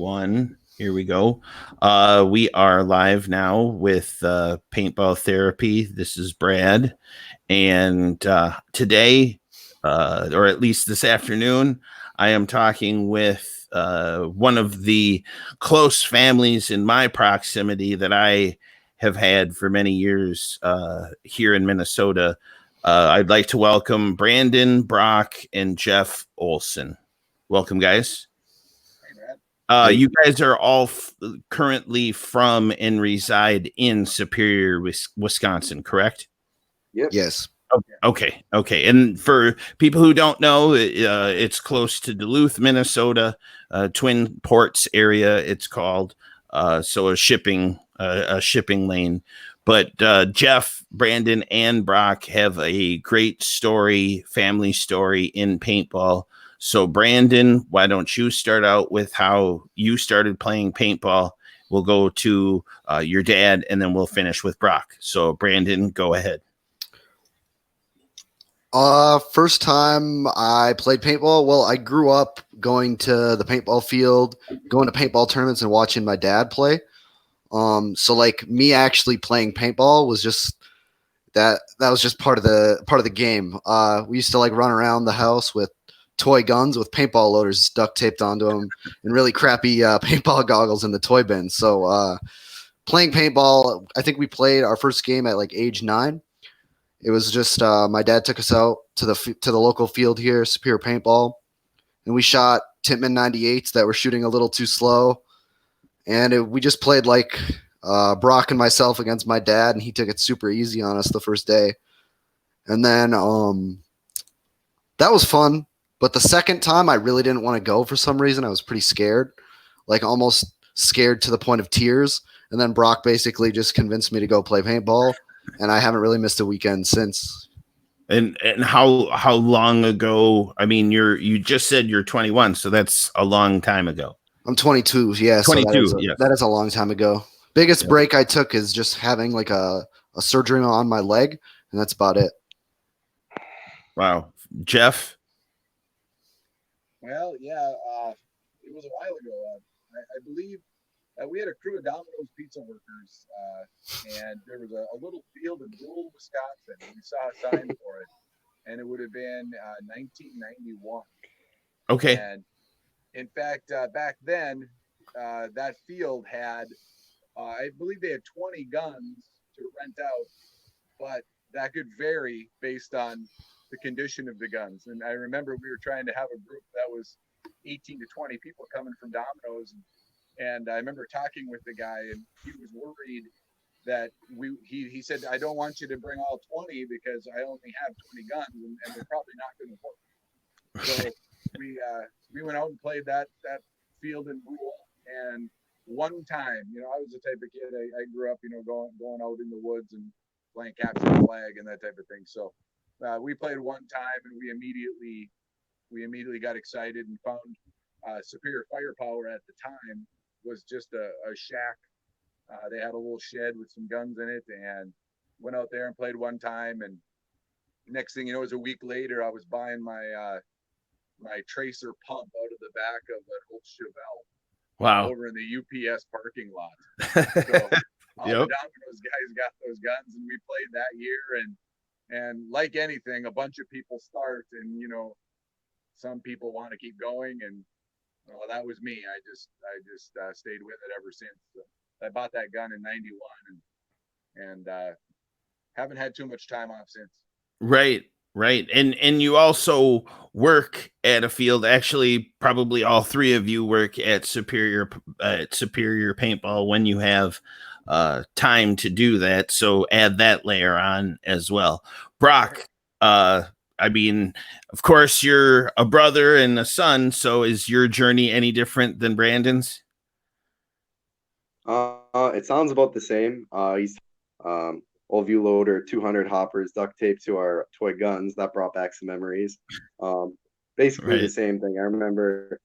one. Here we go. We are live now with Paintball Therapy. This is Brad. And today, or at least this afternoon, I am talking with one of the close families in my proximity that I have had for many years here in Minnesota. I'd like to welcome Brandon, Brock, and Jeff Olson. Welcome, guys. You guys are all currently from and reside in Superior, Wisconsin, correct? Yep. Yes. Okay. And for people who don't know, it's close to Duluth, Minnesota, Twin Ports area. It's called so a shipping lane. But Jeff, Brandon, and Brock have a great story, family story in paintball. So, Brandon, why don't you start out with how you started playing paintball? We'll go to your dad, and then we'll finish with Brock. So, Brandon, go ahead. First time I played paintball, well, I grew up going to the paintball field, going to paintball tournaments, and watching my dad play. So like me actually playing paintball was just that was just part of the game. We used to like run around the house with toy guns with paintball loaders duct taped onto them and really crappy paintball goggles in the toy bin. So playing paintball, I think we played our first game at like age 9. It was just my dad took us out to the local field here, Superior Paintball, and we shot Tippmann 98s that were shooting a little too slow. And we just played like Brock and myself against my dad, and he took it super easy on us the first day. And then that was fun. But the second time, I really didn't want to go for some reason. I was pretty scared, like almost scared to the point of tears. And then Brock basically just convinced me to go play paintball, and I haven't really missed a weekend since. And how long ago? I mean, you just said you're 21, so that's a long time ago. I'm 22. Yeah, 22. So that is a long time ago. Biggest break I took is just having like a surgery on my leg, and that's about it. Wow, Jeff. Well, yeah, it was a while ago. I believe we had a crew of Domino's pizza workers, and there was a little field in rural Wisconsin. We saw a sign for it, and it would have been 1991. Okay. And in fact, back then, that field had, I believe they had 20 guns to rent out, but that could vary based on the condition of the guns. And I remember we were trying to have a group that was 18 to 20 people coming from Domino's. And I remember talking with the guy, and he was worried that he said, I don't want you to bring all 20 because I only have 20 guns, and they're probably not going to work. So we went out and played that field in rural. And one time, I was the type of kid, I grew up, going out in the woods and playing capture the flag and that type of thing. So we played one time, and we immediately got excited and found Superior Firepower at the time was just a shack. They had a little shed with some guns in it, and went out there and played one time. And next thing you know, it was a week later, I was buying my tracer pump out of the back of an old Chevelle. Wow. Over in the UPS parking lot. So all the Domino's guys got those guns, and we played that year. And like anything, a bunch of people start, and some people want to keep going, and well, that was me. I just stayed with it ever since. So I bought that gun in '91, and haven't had too much time off since. Right. And you also work at a field. Actually, probably all three of you work at Superior Paintball when you have time to do that. So add that layer on as well. Brock, I mean, of course, you're a brother and a son. So is your journey any different than Brandon's? It sounds about the same. He's old view loader, 200 hoppers, duct tape to our toy guns. That brought back some memories. Basically the same thing. I remember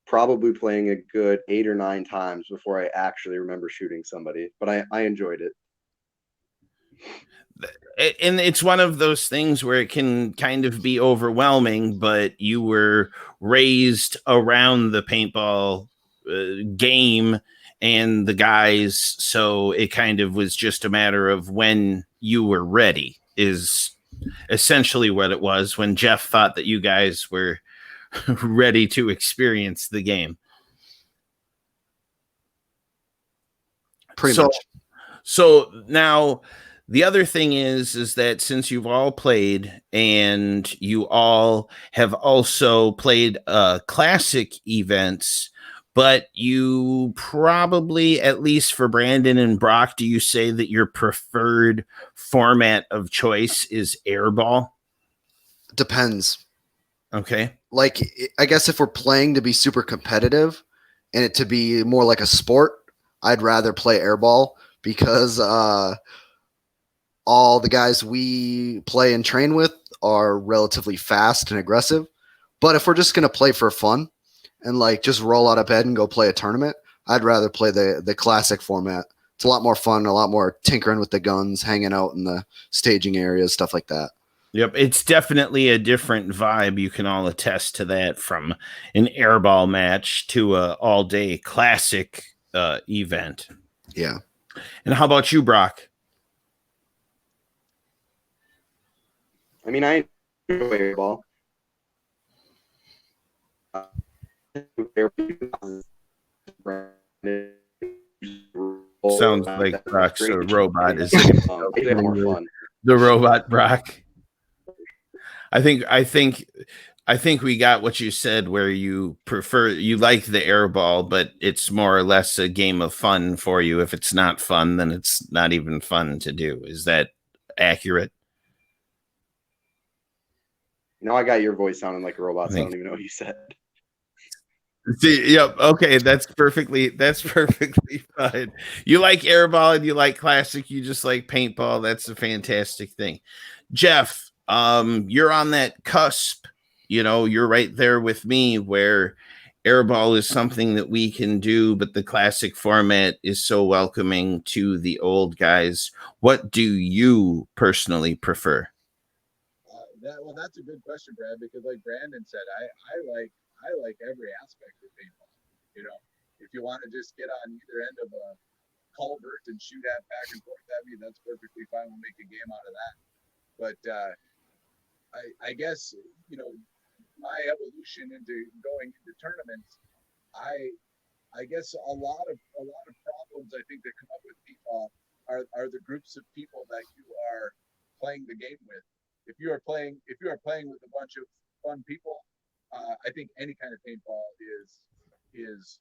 probably playing a good 8 or 9 times before I actually remember shooting somebody, but I enjoyed it. And it's one of those things where it can kind of be overwhelming, but you were raised around the paintball game and the guys, so it kind of was just a matter of when you were ready, is essentially what it was, when Jeff thought that you guys were ready to experience the game. Pretty much. So now the other thing is that since you've all played and you all have also played classic events, but you probably, at least for Brandon and Brock, do you say that your preferred format of choice is airball? Depends. Okay. Like, I guess if we're playing to be super competitive and it to be more like a sport, I'd rather play airball because all the guys we play and train with are relatively fast and aggressive. But if we're just going to play for fun and like just roll out of bed and go play a tournament, I'd rather play the classic format. It's a lot more fun, a lot more tinkering with the guns, hanging out in the staging areas, stuff like that. Yep, it's definitely a different vibe. You can all attest to that, from an airball match to a all-day classic event. Yeah. And how about you, Brock? I mean, I enjoy airball. Sounds like Brock's a robot. Is more fun. The robot Brock? I think we got what you said, where you like the airball, but it's more or less a game of fun for you. If it's not fun, then it's not even fun to do. Is that accurate? No, I got your voice sounding like a robot, so I don't even know what you said. Yep. Okay, that's perfectly fine. You like airball and you like classic. You just like paintball. That's a fantastic thing. Jeff, you're on that cusp. You're right there with me, where airball is something that we can do, but the classic format is so welcoming to the old guys. What do you personally prefer? That's a good question, Brad, because like Brandon said, I like every aspect of paintball. If you want to just get on either end of a culvert and shoot at back and forth at me, that's perfectly fine. We'll make a game out of that. But I guess my evolution into going into tournaments, I guess a lot of problems I think that come up with paintball are the groups of people that you are playing the game with. If you are playing with a bunch of fun people, I think any kind of paintball is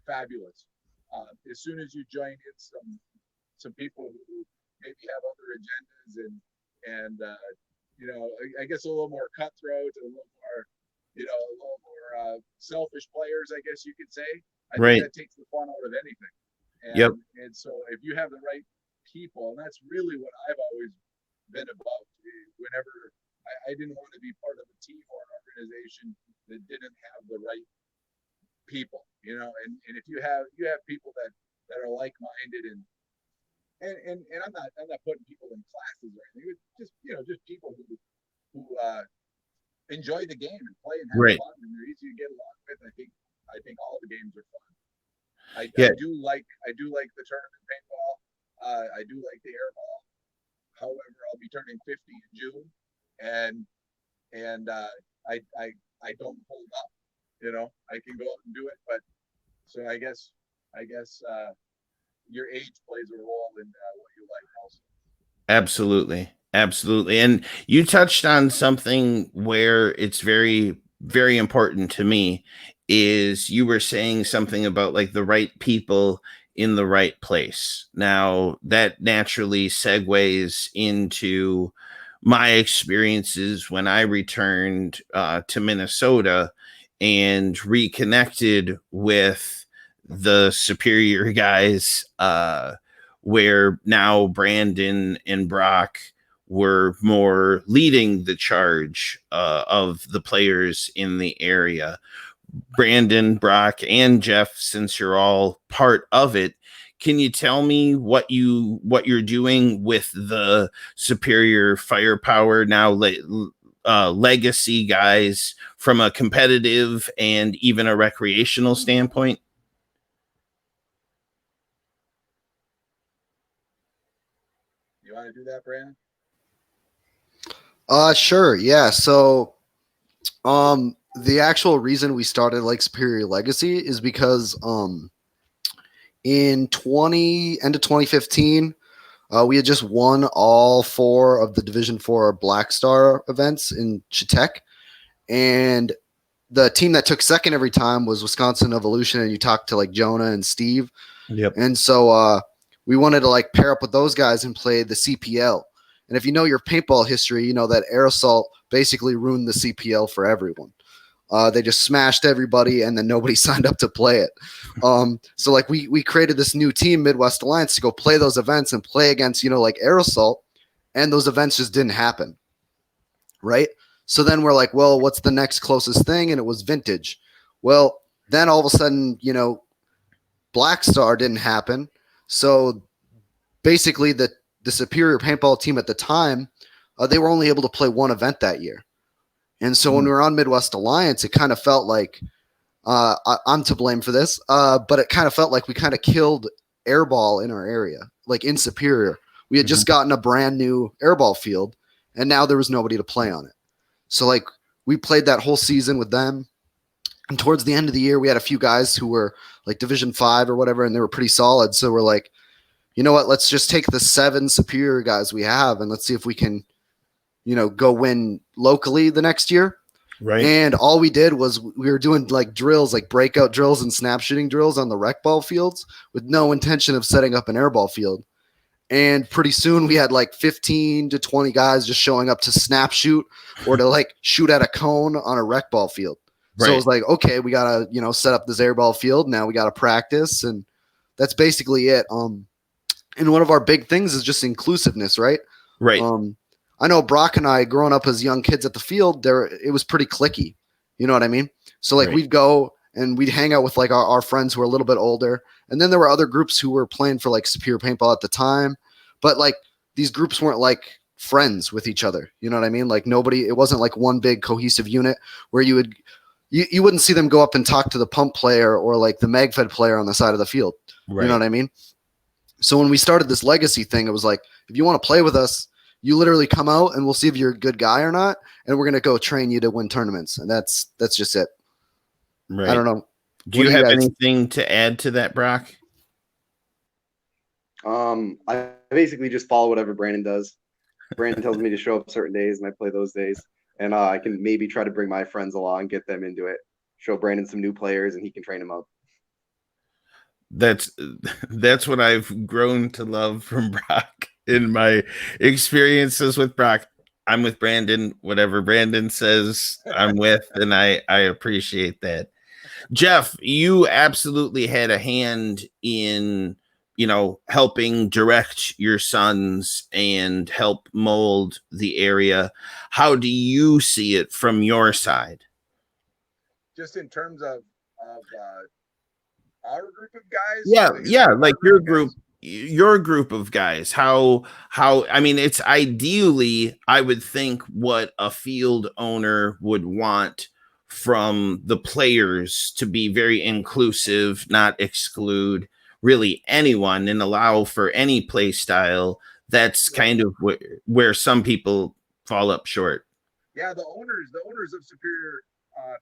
fabulous. As soon as you join in some people who maybe have other agendas and I guess a little more cutthroat, a little more selfish players, I guess you could say. I think that takes the fun out of anything. And so if you have the right people, and that's really what I've always been about. Whenever I didn't want to be part of a team or an organization that didn't have the right people, and if you have people that are like-minded and I'm not putting people in classes or anything. It's just people who enjoy the game and play and have fun, and they're easy to get along with. I think all the games are fun. I do like the tournament paintball. I do like the airball. However, I'll be turning 50 in June, and I don't hold up. I can go out and do it, but so I guess your age plays a role in what you like also. Absolutely. And you touched on something where it's very, very important to me, is you were saying something about like the right people in the right place. Now that naturally segues into my experiences when I returned to Minnesota and reconnected with the Superior guys, where now Brandon and Brock were more leading the charge of the players in the area. Brandon, Brock, and Jeff, since you're all part of it, can you tell me what you're doing with the Superior Firepower now legacy guys from a competitive and even a recreational standpoint? want to do that, Brandon? Sure. Yeah. So, the actual reason we started like Superior Legacy is because, in end of 2015, we had just won all 4 of the Division 4 Black Star events in Chautauqua, and the team that took second every time was Wisconsin Evolution. And you talked to like Jonah and Steve, Yep. and so we wanted to like pair up with those guys and play the CPL. And if you know your paintball history, you know that Air Assault basically ruined the CPL for everyone. They just smashed everybody, and then nobody signed up to play it. So like we created this new team, Midwest Alliance, to go play those events and play against, you know, like Air Assault, and those events just didn't happen, right? So then we're like, well, what's the next closest thing? And it was Vintage. Well, then all of a sudden, you know, Black Star didn't happen. So basically, the Superior Paintball team at the time, they were only able to play one event that year. And so when we were on Midwest Alliance, it kind of felt like I'm to blame for this, but it kind of felt like we kind of killed airball in our area, like in Superior. We had just gotten a brand new airball field, and now there was nobody to play on it. So like we played that whole season with them. And towards the end of the year, we had a few guys who were like Division 5 or whatever, and they were pretty solid. So we're like, you know what? Let's just take the 7 Superior guys we have, and let's see if we can, you know, go win locally the next year. Right. And all we did was we were doing like drills, like breakout drills and snap shooting drills on the rec ball fields with no intention of setting up an airball field. And pretty soon we had like 15 to 20 guys just showing up to snap shoot or to like shoot at a cone on a rec ball field. Right. So it was like, okay, we got to, you know, set up this airball field. Now we got to practice. And that's basically it. And one of our big things is just inclusiveness, right? Right. I know Brock and I, growing up as young kids at the field, it was pretty cliquey. You know what I mean? So like we'd go and we'd hang out with like our friends who were a little bit older. And then there were other groups who were playing for like Superior Paintball at the time. But like these groups weren't like friends with each other. You know what I mean? Like it wasn't like one big cohesive unit where you wouldn't see them go up and talk to the pump player or like the MagFed player on the side of the field. Right. You know what I mean? So when we started this legacy thing, it was like, if you want to play with us, you literally come out and we'll see if you're a good guy or not. And we're going to go train you to win tournaments. And that's just it. Right. I don't know. Do you have anything to add to that, Brock? I basically just follow whatever Brandon does. Brandon tells me to show up certain days and I play those days. And I can maybe try to bring my friends along, get them into it, show Brandon some new players and he can train them up. That's what I've grown to love from Brock in my experiences with Brock. I'm with Brandon. Whatever Brandon says, I'm with, and I appreciate that. Jeff, you absolutely had a hand in, you know, helping direct your sons and help mold the area. How do you see it from your side? Just in terms of our group of guys? Yeah, like your group of guys. How I mean, it's ideally, I would think, what a field owner would want from the players to be very inclusive, not exclude really anyone and allow for any play style. That's kind of where some people fall up short. Yeah, the owners of Superior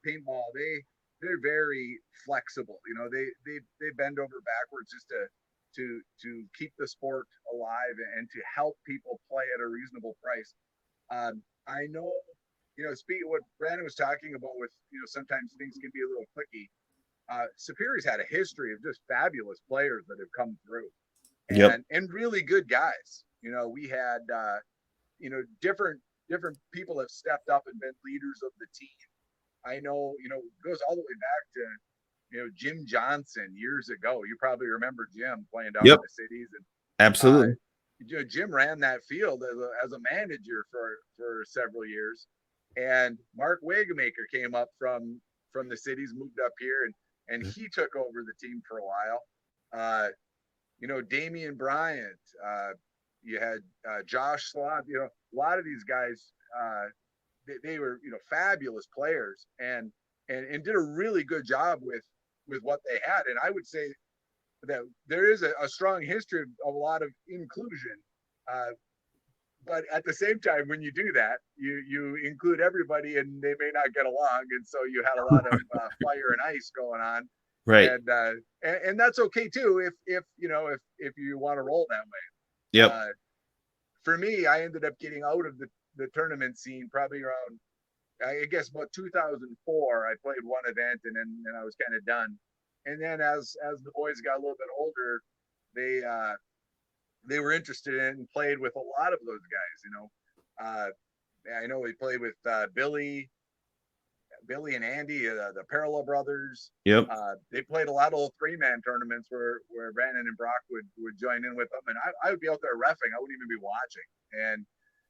Paintball, they're very flexible. You know, they bend over backwards just to keep the sport alive and to help people play at a reasonable price. I know, you know, speaking what Brandon was talking about with, you know, sometimes things can be a little clicky. Superior's had a history of just fabulous players that have come through, and really good guys. You know, we had you know, different people have stepped up and been leaders of the team. I know, you know, it goes all the way back to, you know, Jim Johnson years ago. You probably remember Jim playing down in the cities. And absolutely, you know, Jim ran that field as a manager for several years. And Mark Wagemaker came up from the cities, moved up here, and he took over the team for a while. You know, Damian Bryant, you had Josh Slot, you know, a lot of these guys, they were, you know, fabulous players and did a really good job with what they had. And I would say that there is a strong history of a lot of inclusion. but at the same time, when you do that, you include everybody, and they may not get along, and so you had a lot of fire and ice going on, Right. and that's okay too if you know if you want to roll that way. Yep. For me, I ended up getting out of the tournament scene probably around, I guess, about 2004. I played one event, and then I was kind of done. And then as the boys got a little bit older, they were interested in and played with a lot of those guys. I know we played with Billy and Andy, the Parallel Brothers. Yep. They played a lot of 3-man tournaments where Brandon and Brock would join in with them, and I would be out there reffing. I wouldn't even be watching. And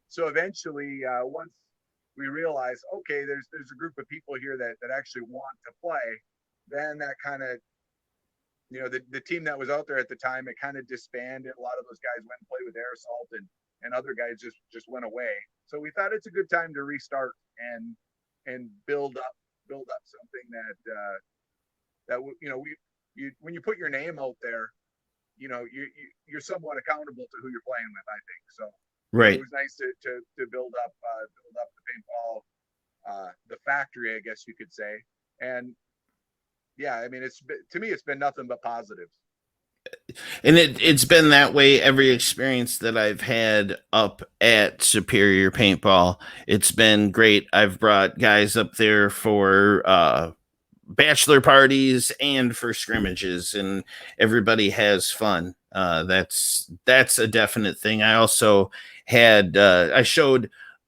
so eventually, once we realized, okay, there's a group of people here that actually want to play, then that kind of, the team that was out there at the time, it kind of disbanded. A lot of those guys went and played with Air Assault, and other guys just went away. So we thought it's a good time to restart and build up something that when you put your name out there, you're somewhat accountable to who you're playing with, I think. So Right. it was nice to build up the paintball, the factory, I guess you could say. And yeah, I mean, to me, it's been nothing but positives. And it's been that way every experience that I've had up at Superior Paintball. It's been great. I've brought guys up there for bachelor parties and for scrimmages, and everybody has fun. That's a definite thing. I also had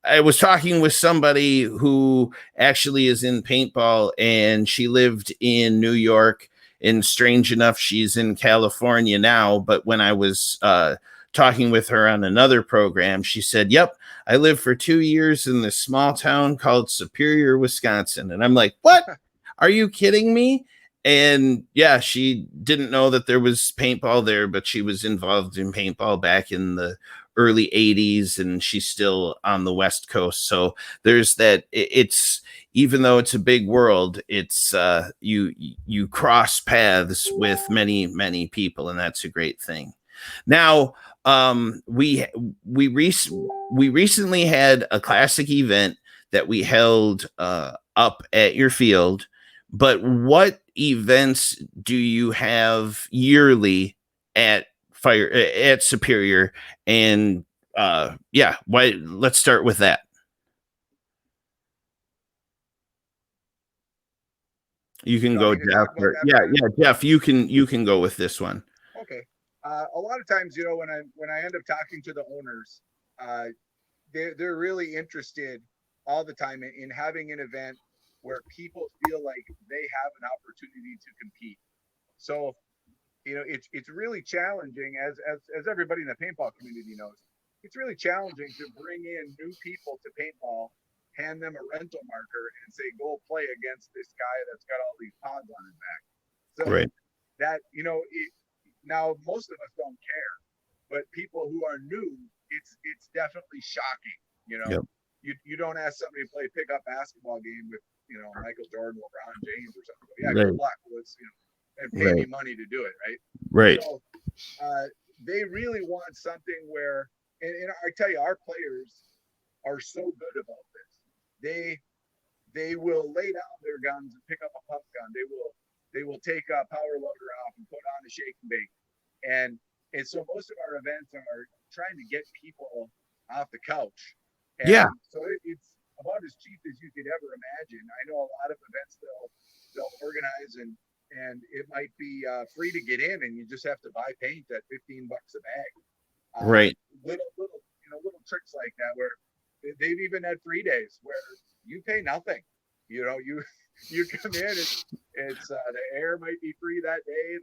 I was talking with somebody who actually is in paintball, and she lived in New York, and strange enough, she's in California now. But when I was talking with her on another program, she said, "Yep, I lived for 2 years in this small town called Superior, Wisconsin." And I'm like, "What? Are you kidding me?" And yeah, she didn't know that there was paintball there, but she was involved in paintball back in the early 80s, and she's still on the West Coast. So there's that. It's, even though it's a big world, it's you cross paths with many people, and that's a great thing. Now, we recently had a classic event that we held up at your field. But what events do you have yearly at Superior? And yeah, why? Let's start with that. You can go, Jeff. Yeah, Jeff. You can go with this one. Okay. A lot of times, when I end up talking to the owners, they're really interested all the time in having an event where people feel like they have an opportunity to compete. So, it's really challenging, as everybody in the paintball community knows. It's really challenging to bring in new people to paintball, hand them a rental marker, and say, "Go play against this guy that's got all these pods on his back." So Right. that now most of us don't care, but people who are new, it's definitely shocking. Yep. You don't ask somebody to play pickup basketball game with Michael Jordan, LeBron James, or something. Yeah, Right. good luck. Let's and pay me money to do it, right? Right. So they really want something where, and I tell you, our players are so good about this. They will lay down their guns and pick up a pump gun. They will take a power loader off and put on a shake and bake. And so most of our events are trying to get people off the couch. And Yeah. so it's about as cheap as you could ever imagine. I know a lot of events they'll organize, and it might be free to get in, and you just have to buy paint at $15 a bag. Right. Little tricks like that, where they've even had 3 days where you pay nothing. You come in, it's the air might be free that day,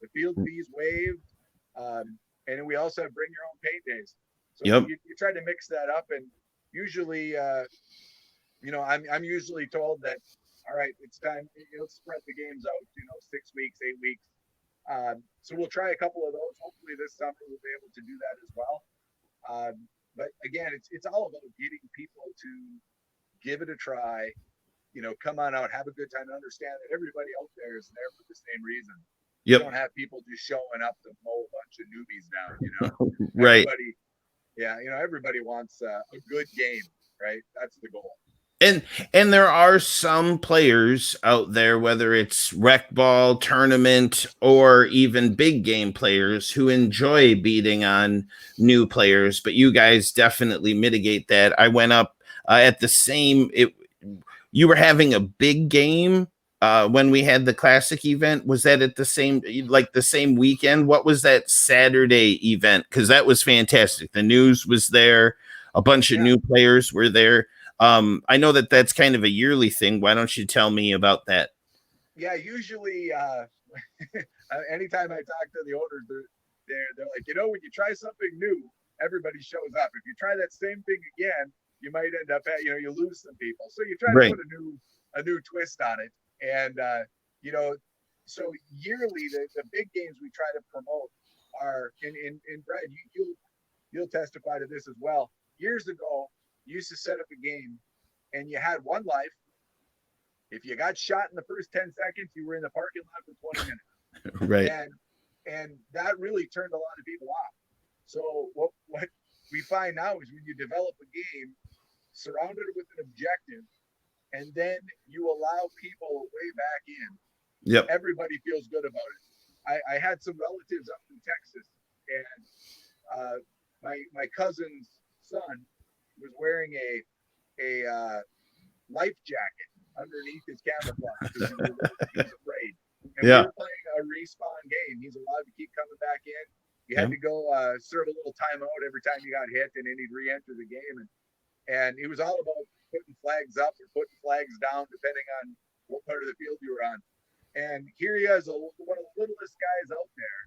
the field fees waived, and we also have bring your own paint days. So Yep. you try to mix that up, and usually, I'm usually told that, all right, it's time. Let's spread the games out. 6 weeks, 8 weeks. So we'll try a couple of those. Hopefully this summer we'll be able to do that as well. But again, it's all about getting people to give it a try. Come on out, have a good time, and understand that everybody out there is there for the same reason. Yep. You don't have people just showing up to mow a bunch of newbies down. Right. Yeah, everybody wants a good game, right? That's the goal. And there are some players out there, whether it's rec ball tournament or even big game players, who enjoy beating on new players, but you guys definitely mitigate that. I went up at the same it you were having a big game when we had the classic event. Was that at the same, like the same weekend? What was that Saturday event? Because that was fantastic. The news was there. A bunch of new players were there. I know that that's kind of a yearly thing. Why don't you tell me about that? Yeah, usually anytime I talk to the owners, they're like, when you try something new, everybody shows up. If you try that same thing again, you might end up at, you lose some people. So you try to Right. put a new twist on it. And so yearly the big games we try to promote are in Brad, you'll testify to this as well. Years ago, you used to set up a game and you had one life. If you got shot in the first 10 seconds, you were in the parking lot for 20 minutes. Right. And that really turned a lot of people off. So what we find now is when you develop a game, surround it with an objective, and then you allow people way back in. Yep. Everybody feels good about it. I had some relatives up in Texas, and my cousin's son was wearing a life jacket underneath his camouflage because he was afraid. And we were playing a respawn game. He's allowed to keep coming back in. You had to go serve a little timeout every time you got hit, and then he'd re-enter the game. And it was all about putting flags up or putting flags down, depending on what part of the field you were on. And here he is, one of the littlest guys out there.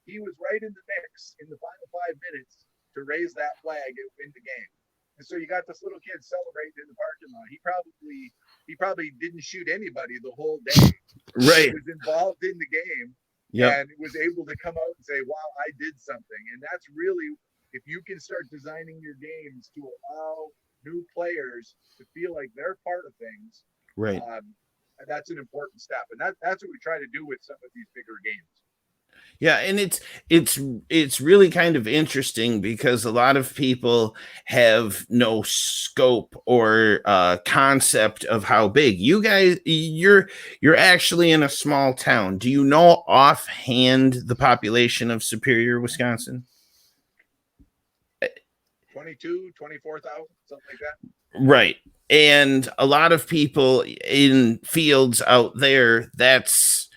He was right in the mix in the final 5 minutes to raise that flag and win the game. And so you got this little kid celebrating in the parking lot. He probably didn't shoot anybody the whole day. Right. He was involved in the game. Yep. And was able to come out and say, wow, I did something. And that's really, if you can start designing your games to allow new players to feel like they're part of things, right, that's an important step. And that's what we try to do with some of these bigger games. Yeah, and it's really kind of interesting because a lot of people have no scope or concept of how big you guys. You're actually in a small town. Do you know offhand the population of Superior, Wisconsin? 24,000, something like that. Right. And a lot of people in fields out there, that's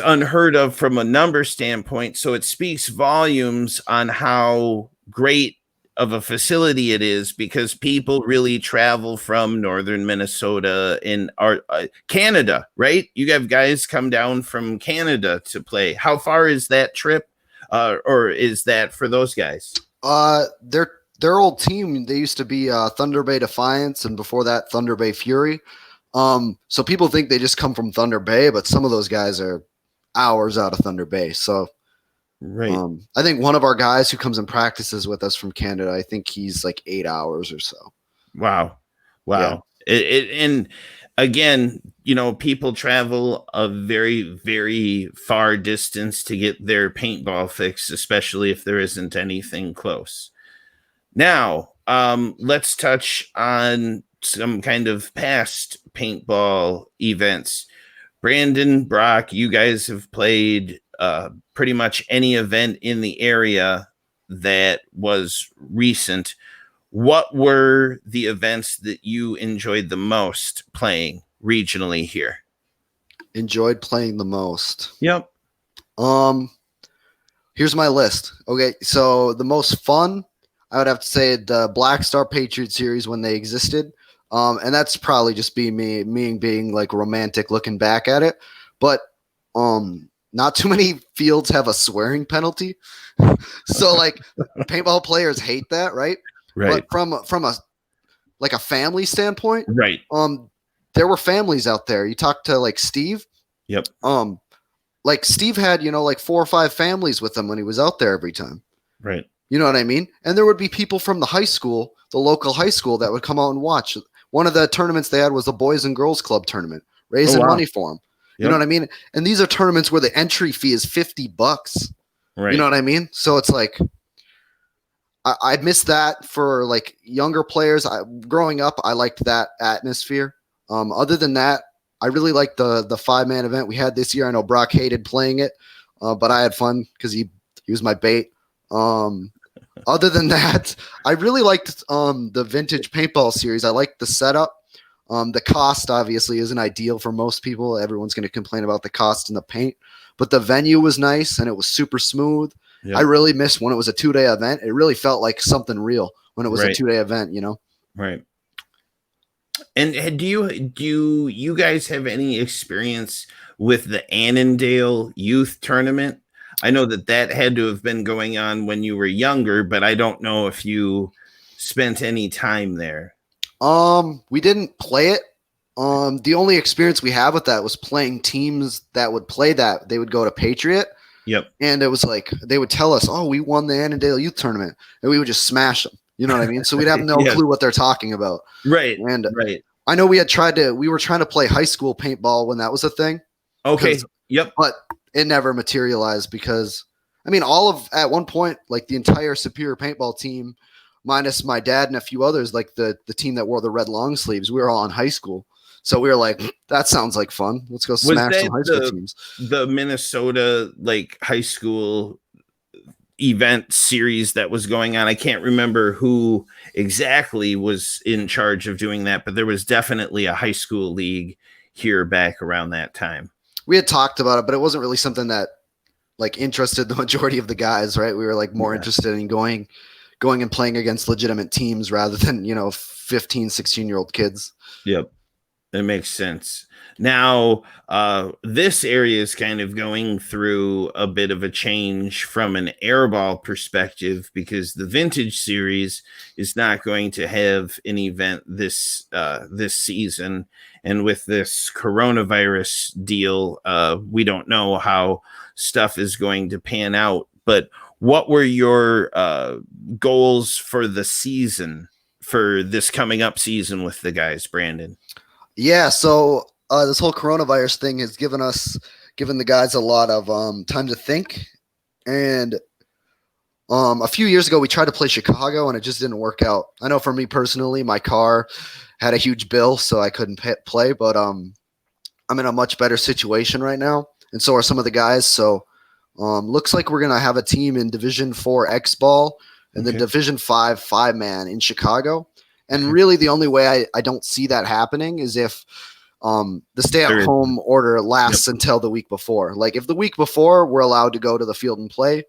unheard of from a number standpoint. So it speaks volumes on how great of a facility it is, because people really travel from northern Minnesota and Canada, right? You have guys come down from Canada to play. How far is that trip? Or is that for those guys? Their old team, they used to be Thunder Bay Defiance, and before that Thunder Bay Fury. So people think they just come from Thunder Bay, but some of those guys are hours out of Thunder Bay. So right. I think one of our guys who comes and practices with us from Canada, I think he's like 8 hours or so. Wow. Yeah. And again, people travel a very, very far distance to get their paintball fix, especially if there isn't anything close. Now, let's touch on some kind of past paintball events. Brandon, Brock, you guys have played pretty much any event in the area that was recent. What were the events that you enjoyed the most playing regionally here? Enjoyed playing the most. Yep. Here's my list. Okay, so the most fun, I would have to say the Black Star Patriot series when they existed. And that's probably just me being like romantic looking back at it. But not too many fields have a swearing penalty. So like paintball players hate that, right? Right. But from a family standpoint, right. There were families out there. You talk to like Steve. Yep. Like Steve had, like 4 or 5 families with him when he was out there every time. Right. You know what I mean? And there would be people from the high school, the local high school, that would come out and watch. One of the tournaments they had was the Boys and Girls Club tournament, raising money for them. You know what I mean? And these are tournaments where the entry fee is $50. Right. You know what I mean? So it's like, I miss that for like younger players. Growing up, I liked that atmosphere. Other than that, I really liked the 5-man event we had this year. I know Brock hated playing it, but I had fun because he was my bait. Other than that, I really liked the vintage paintball series. I liked the setup. The cost obviously isn't ideal for most people. Everyone's going to complain about the cost and the paint, but the venue was nice and it was super smooth. I Yep. really missed when it was a 2-day event. It really felt like something real when it was a Right. 2-day event, you know? Right. And do you guys have any experience with the Annandale Youth Tournament? I know that had to have been going on when you were younger, but I don't know if you spent any time there. We didn't play it. The only experience we have with that was playing teams that would play that. They would go to Patriot, Yep. and it was like they would tell us, "Oh, we won the Annandale Youth Tournament," and we would just smash them. You know what I mean? So we'd have no Yes. clue what they're talking about. Right. And Right. I know we were trying to play high school paintball when that was a thing. Okay. Yep. But it never materialized because, I mean, at one point, like the entire Superior paintball team, minus my dad and a few others, like the team that wore the red long sleeves, we were all in high school. So we were like, that sounds like fun. Let's go Was smash that some high school teams. the Minnesota like high school event series that was going on? I can't remember who exactly was in charge of doing that, but there was definitely a high school league here back around that time. We had talked about it, but it wasn't really something that like interested the majority of the guys, right? We were like more interested in going and playing against legitimate teams rather than, 15, 16-year-old kids. Yep. That makes sense. Now, this area is kind of going through a bit of a change from an airball perspective because the vintage series is not going to have an event this season, and with this coronavirus deal, we don't know how stuff is going to pan out. But what were your goals for the season, for this coming up season with the guys, Brandon? Yeah, so this whole coronavirus thing has given the guys a lot of time to think. And a few years ago, we tried to play Chicago, and it just didn't work out. I know for me personally, my car had a huge bill, so I couldn't play. But I'm in a much better situation right now, and so are some of the guys. So looks like we're gonna have a team in Division 4 X Ball and the Division 5 5-man in Chicago. And really, the only way I don't see that happening is if the stay-at-home order lasts until the week before. Like, if the week before we're allowed to go to the field and play,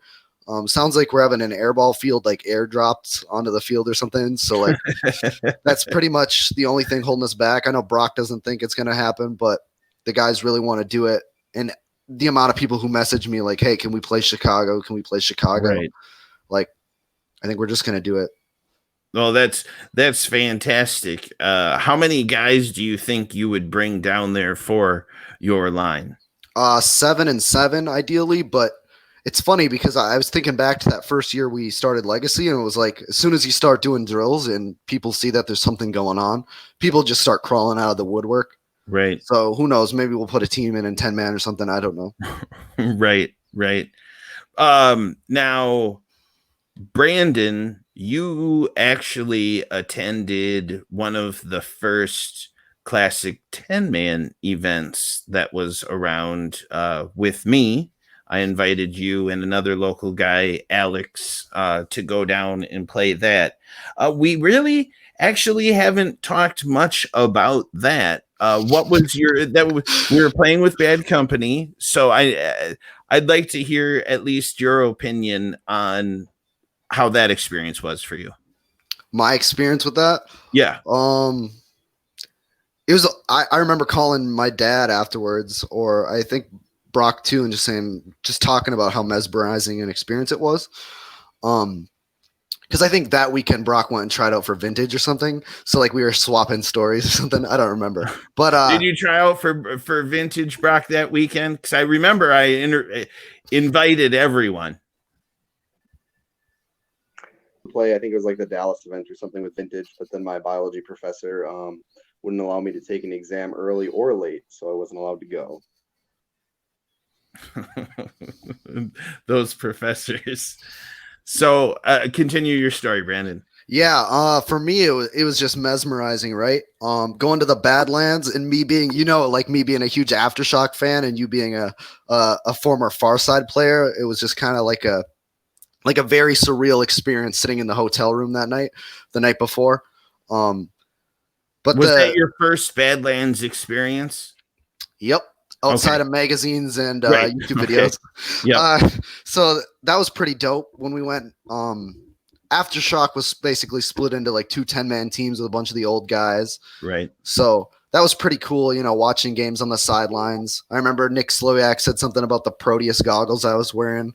sounds like we're having an airball field, like, airdropped onto the field or something. So, like, that's pretty much the only thing holding us back. I know Brock doesn't think it's going to happen, but the guys really want to do it. And the amount of people who message me, like, hey, can we play Chicago? Can we play Chicago? Right. Like, I think we're just going to do it. Well, that's fantastic. How many guys do you think you would bring down there for your line? 7 and 7 ideally, but it's funny because I was thinking back to that first year we started Legacy, and it was like as soon as you start doing drills and people see that there's something going on, people just start crawling out of the woodwork. Right. So who knows? Maybe we'll put a team in 10-man or something. I don't know. Right. Now, Brandon, you actually attended one of the first classic 10-man events that was around with me. I invited you and another local guy, Alex, to go down and play that. We really actually haven't talked much about that. What was we were playing with Bad Company, so I'd like to hear at least your opinion on how that experience was for you. My experience with that? Yeah. It was, I remember calling my dad afterwards, or I think Brock too, and just talking about how mesmerizing an experience it was. Because I think that weekend Brock went and tried out for vintage or something. So like we were swapping stories or something. I don't remember. But did you try out for vintage, Brock, that weekend? Because I remember I invited everyone. Play, I think it was like the Dallas event or something with vintage, but then my biology professor wouldn't allow me to take an exam early or late, so I wasn't allowed to go. Those professors. So continue your story, Brandon. Yeah, for me it was just mesmerizing, right? Going to the Badlands and me being, like me being a huge Aftershock fan and you being a former Farside player, it was just kind of like a very surreal experience sitting in the hotel room the night before. But Was that your first Badlands experience? Yep, outside Okay. of magazines and Right. YouTube Okay. videos. Yep. So that was pretty dope when we went. Aftershock was basically split into like 2 10-man teams with a bunch of the old guys. Right. So that was pretty cool, watching games on the sidelines. I remember Nick Slowiak said something about the Proteus goggles I was wearing,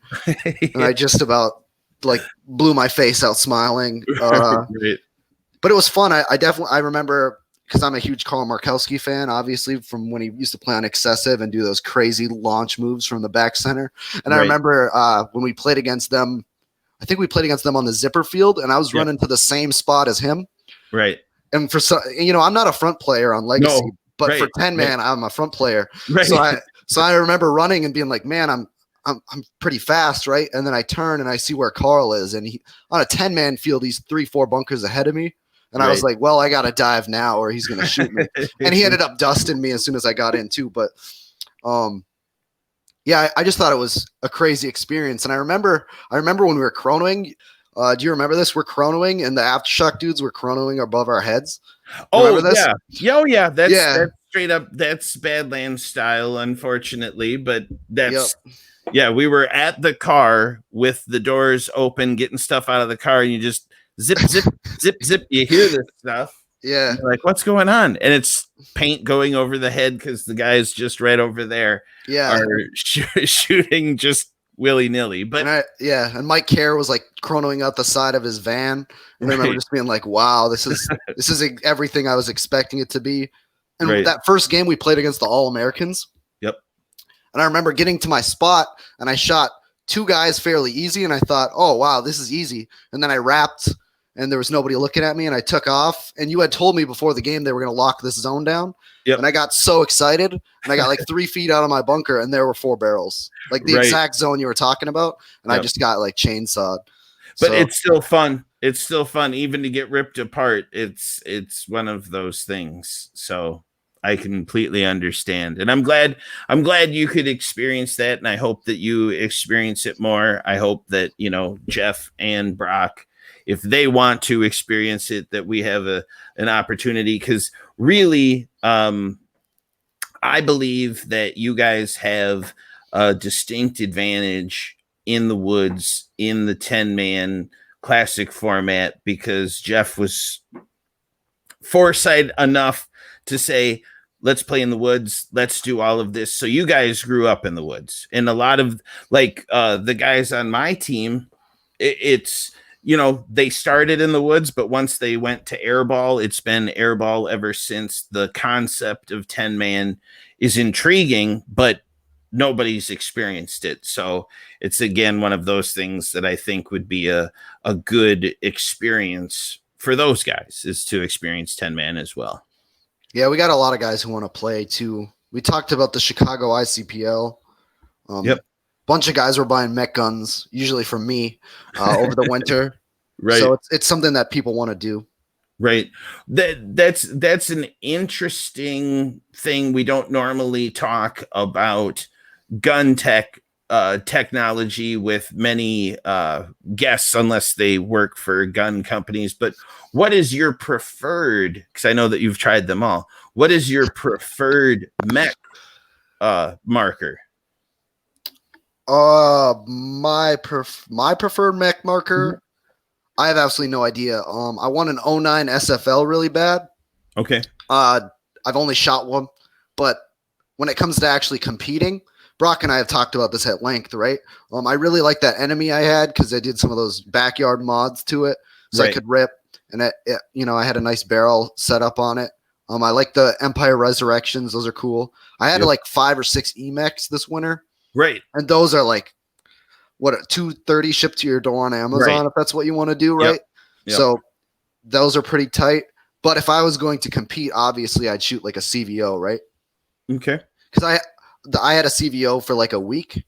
and I just about like blew my face out smiling. Right. But it was fun. I remember, because I'm a huge Carl Markowski fan, obviously, from when he used to play on Excessive and do those crazy launch moves from the back center. And I remember when we played against them, I think we played against them on the zipper field, and I was running to the same spot as him. Right. And for some, I'm not a front player on Legacy, but for 10-man, I'm a front player. Right. So I remember running and being like, man, I'm pretty fast, right? And then I turn and I see where Carl is, and he on a 10-man field, he's 3-4 bunkers ahead of me. And I was like, well, I got to dive now or he's going to shoot me. And he ended up dusting me as soon as I got in too. But yeah, I just thought it was a crazy experience. And I remember when we were chronoing, do you remember this? We're chronoing and the Aftershock dudes were chronoing above our heads. Oh, yeah. Oh, yeah. That's straight up. That's Badlands style, unfortunately. But that's, yeah, we were at the car with the doors open, getting stuff out of the car, and you just zip, zip, zip, zip. You hear this stuff. Yeah. You're like, what's going on? And it's paint going over the head because the guys just right over there are shooting just willy-nilly. But and Mike Kerr was like chronoing out the side of his van. And I remember just being like, wow, this is everything I was expecting it to be. And that first game we played against the All-Americans. Yep. And I remember getting to my spot and I shot 2 guys fairly easy. And I thought, oh, wow, this is easy. And then I wrapped and there was nobody looking at me and I took off. And you had told me before the game they were going to lock this zone down. Yep. And I got so excited and I got like 3 feet out of my bunker and there were 4 barrels, like the exact zone you were talking about. And I just got like chainsawed. But it's still fun. It's still fun, even to get ripped apart. It's one of those things. So I completely understand. And I'm glad you could experience that. And I hope that you experience it more. I hope that, Jeff and Brock, if they want to experience it, that we have an opportunity. Because really, I believe that you guys have a distinct advantage in the woods, in the 10-man classic format, because Jeff was foresight enough to say, let's play in the woods. Let's do all of this. So you guys grew up in the woods. And a lot of the guys on my team, it's, they started in the woods, but once they went to airball, it's been airball ever since. The concept of 10-man is intriguing, but nobody's experienced it. So it's, again, one of those things that I think would be a good experience for those guys, is to experience 10-man as well. Yeah, we got a lot of guys who want to play too. We talked about the Chicago ICPL. Bunch of guys were buying mech guns, usually from me, over the winter. Right. So it's something that people want to do. Right. That's an interesting thing. We don't normally talk about gun technology with many guests unless they work for gun companies. But what is your preferred, because I know that you've tried them all, what is your preferred mech marker? My preferred mech marker, I have absolutely no idea. I want an 09 SFL really bad. Okay. I've only shot one, but when it comes to actually competing, Brock and I have talked about this at length, right? I really like that enemy I had because I did some of those backyard mods to it, so I could rip, and I had a nice barrel set up on it. I like the Empire Resurrections; those are cool. I had like 5 or 6 EMEX this winter, right? And those are like what, $230 shipped to your door on Amazon, if that's what you want to do, right? Yep. So those are pretty tight. But if I was going to compete, obviously I'd shoot like a CVO, right? Okay. Because I had a CVO for like a week,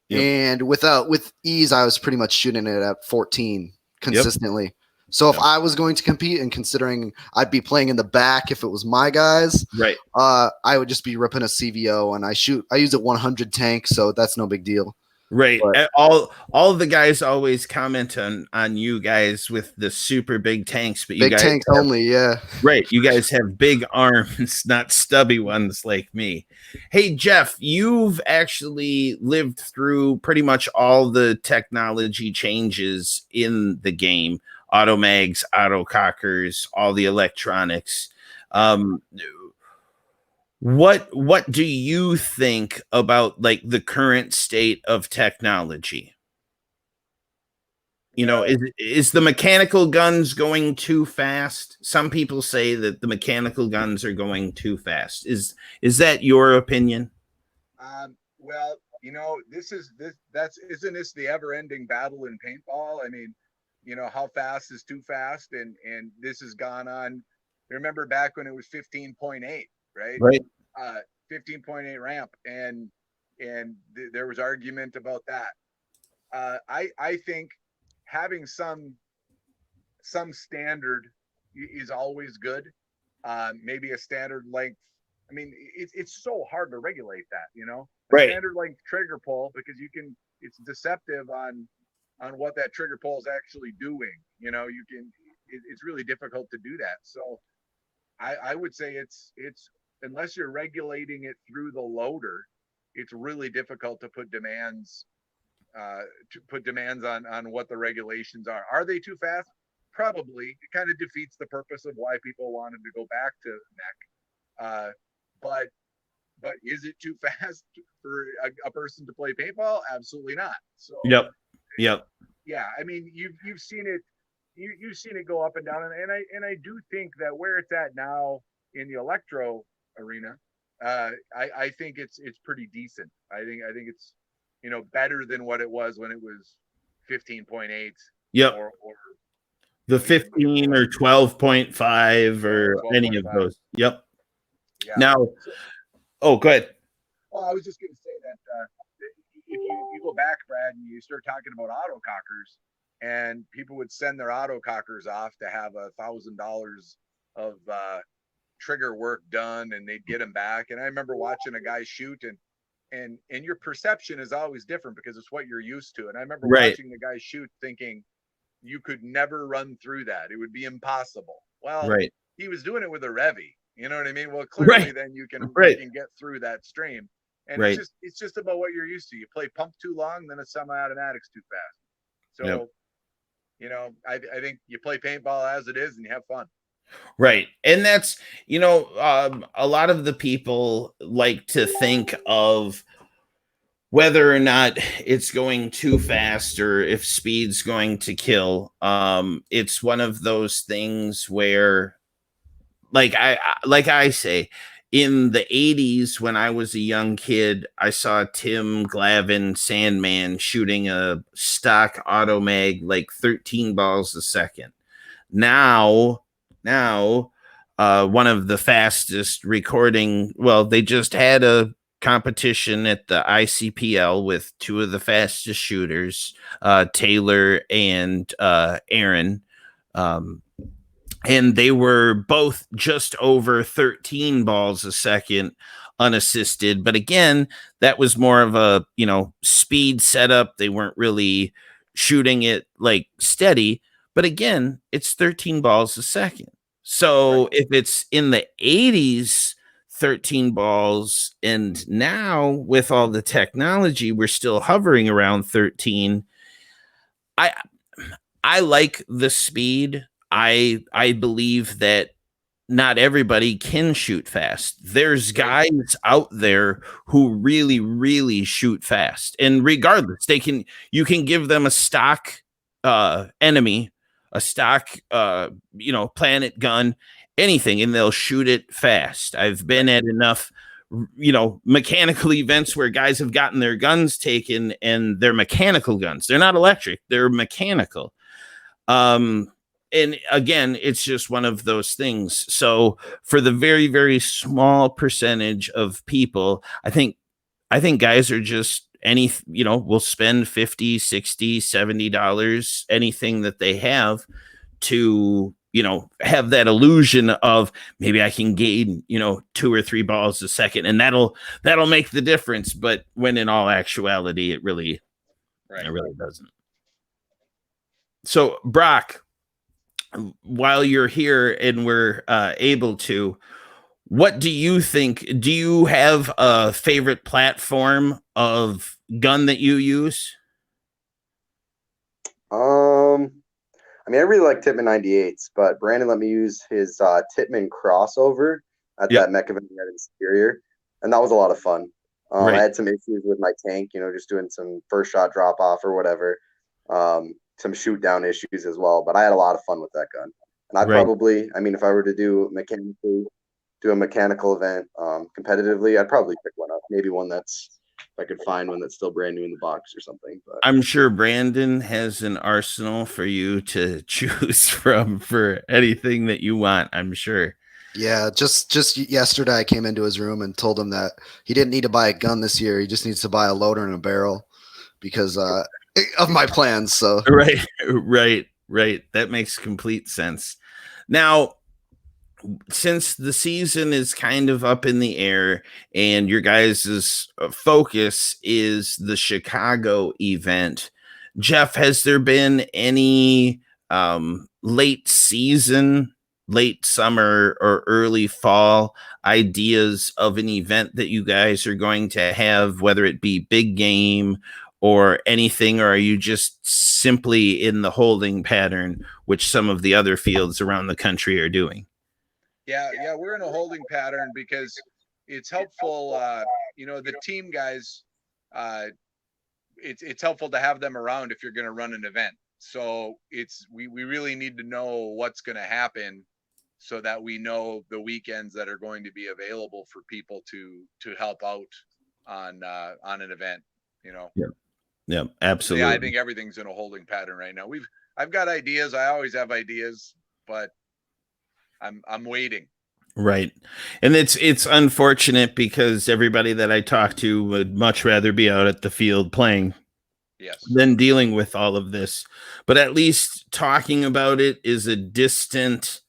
Yep. And with ease, I was pretty much shooting it at 14 consistently. Yep. So if I was going to compete, and considering I'd be playing in the back if it was my guys, Right. I would just be ripping a CVO, and I use a 100 tank, so that's no big deal. Right. But All of the guys always comment on you guys with the super big tanks, but you big guys tanks have, only, yeah. right. You guys have big arms, not stubby ones like me. Hey, Jeff, you've actually lived through pretty much all the technology changes in the game. Auto mags, auto cockers, all the electronics. What do you think about like the current state of technology? You know, is the mechanical guns going too fast? Some people say that the mechanical guns are going too fast. Is that your opinion? Well, isn't this the ever-ending battle in paintball? I mean, how fast is too fast, and this has gone on. Remember back when it was 15.8, right? Right. 15.8 ramp, and there was argument about that. I think having some standard is always good. Maybe a standard length. I mean, it's so hard to regulate that, Right. Standard length trigger pull, because it's deceptive on what that trigger pull is actually doing. It's really difficult to do that. So I would say it's unless you're regulating it through the loader, it's really difficult to put demands on what the regulations are. Are they too fast? Probably. It kind of defeats the purpose of why people wanted to go back to mech. But is it too fast for a person to play paintball? Absolutely not. So Yep. Yeah, I mean, you've seen it. You've seen it go up and down, and I do think that where it's at now in the electro arena, I think it's pretty decent. I think it's better than what it was when it was 15.8. Yep. Or the 15 or 12.5 or 12. any of those. Yep. Yeah. Now, go ahead. Well, I was just going to say that if you go back, Brad, and you start talking about auto cockers, and people would send their auto cockers off to have $1,000 of trigger work done, and they'd get them back. And I remember watching a guy shoot, and your perception is always different because it's what you're used to. And I remember watching the guy shoot, thinking you could never run through that; it would be impossible. Well, he was doing it with a Revy. You know what I mean? Well, clearly, then you can get through that stream. And it's just about what you're used to. You play pump too long, then a semi-automatic's too fast. So, I think you play paintball as it is, and you have fun. Right. And that's, a lot of the people like to think of whether or not it's going too fast or if speed's going to kill. It's one of those things where, like I say, in the 80s, when I was a young kid, I saw Tim Glavin, Sandman, shooting a stock auto mag like 13 balls a second. Now, one of the fastest recording, well, they just had a competition at the ICPL with two of the fastest shooters, Taylor and Aaron. And they were both just over 13 balls a second unassisted. But again, that was more of a, speed setup. They weren't really shooting it like steady. But again, it's 13 balls a second. So if it's in the 80s, 13 balls, and now with all the technology, we're still hovering around 13. I like the speed. I believe that not everybody can shoot fast. There's guys out there who really, really shoot fast. And regardless, you can give them a stock enemy, a stock planet gun, anything, and they'll shoot it fast. I've been at enough mechanical events where guys have gotten their guns taken, and they're mechanical guns. They're not electric, they're mechanical. And again, it's just one of those things. So for the very, very small percentage of people, I think guys are just will spend $50, $60, $70, anything that they have to, have that illusion of maybe I can gain, 2 or 3 balls a second, and that'll make the difference. But when in all actuality, it really doesn't. So Brock, while you're here and we're able to, what do you think? Do you have a favorite platform of gun that you use? I mean, I really like Titman 98s, but Brandon let me use his Titman crossover at that mech event we had in Superior, and that was a lot of fun. I had some issues with my tank, just doing some first shot drop off or whatever, some shoot down issues as well. But I had a lot of fun with that gun, and probably, I mean, if I were to do a mechanical event competitively, I'd probably pick one up, maybe one that's, if I could find one that's still brand new in the box or something. But I'm sure Brandon has an arsenal for you to choose from for anything that you want, I'm sure. Yeah, just yesterday I came into his room and told him that he didn't need to buy a gun this year. He just needs to buy a loader and a barrel because of my plans. So right. That makes complete sense. Now, since the season is kind of up in the air and your guys' focus is the Chicago event, Jeff, has there been any late season, late summer, or early fall ideas of an event that you guys are going to have, whether it be big game or anything, or are you just simply in the holding pattern, which some of the other fields around the country are doing? Yeah, we're in a holding pattern because it's helpful. The team guys, it's helpful to have them around if you're going to run an event. So we really need to know what's going to happen so that we know the weekends that are going to be available for people to help out on an event. Yeah, absolutely. So yeah, I think everything's in a holding pattern right now. I've got ideas. I always have ideas, but I'm waiting. Right. And it's unfortunate because everybody that I talk to would much rather be out at the field playing than dealing with all of this. But at least talking about it is a distant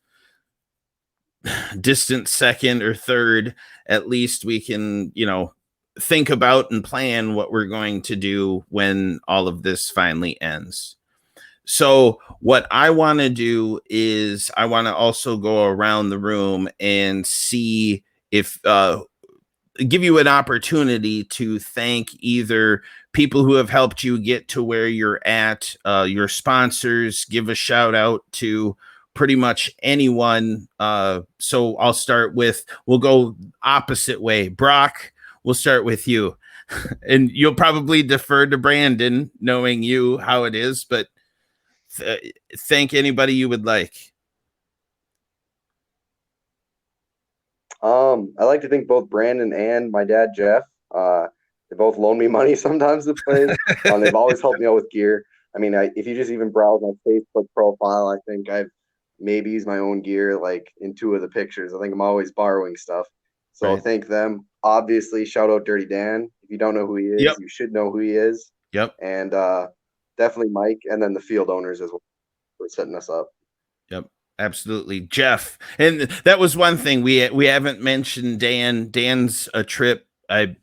second or third. At least we can, think about and plan what we're going to do when all of this finally ends. So what I want to do is I want to also go around the room and see if give you an opportunity to thank either people who have helped you get to where you're at, your sponsors, give a shout out to pretty much anyone. So we'll go opposite way. Brock, we'll start with you. And you'll probably defer to Brandon, knowing you how it is, but thank anybody you would like. I like to thank both Brandon and my dad Jeff. They both loan me money sometimes to play. They've always helped me out with gear. I mean, if you just even browse my Facebook profile, I think I've maybe used my own gear like in 2 of the pictures. I think I'm always borrowing stuff. So thank them. Obviously, shout out Dirty Dan. If you don't know who he is, you should know who he is. Yep. And definitely Mike, and then the field owners as well for setting us up. Yep, absolutely, Jeff. And that was one thing we haven't mentioned. Dan's a trip. I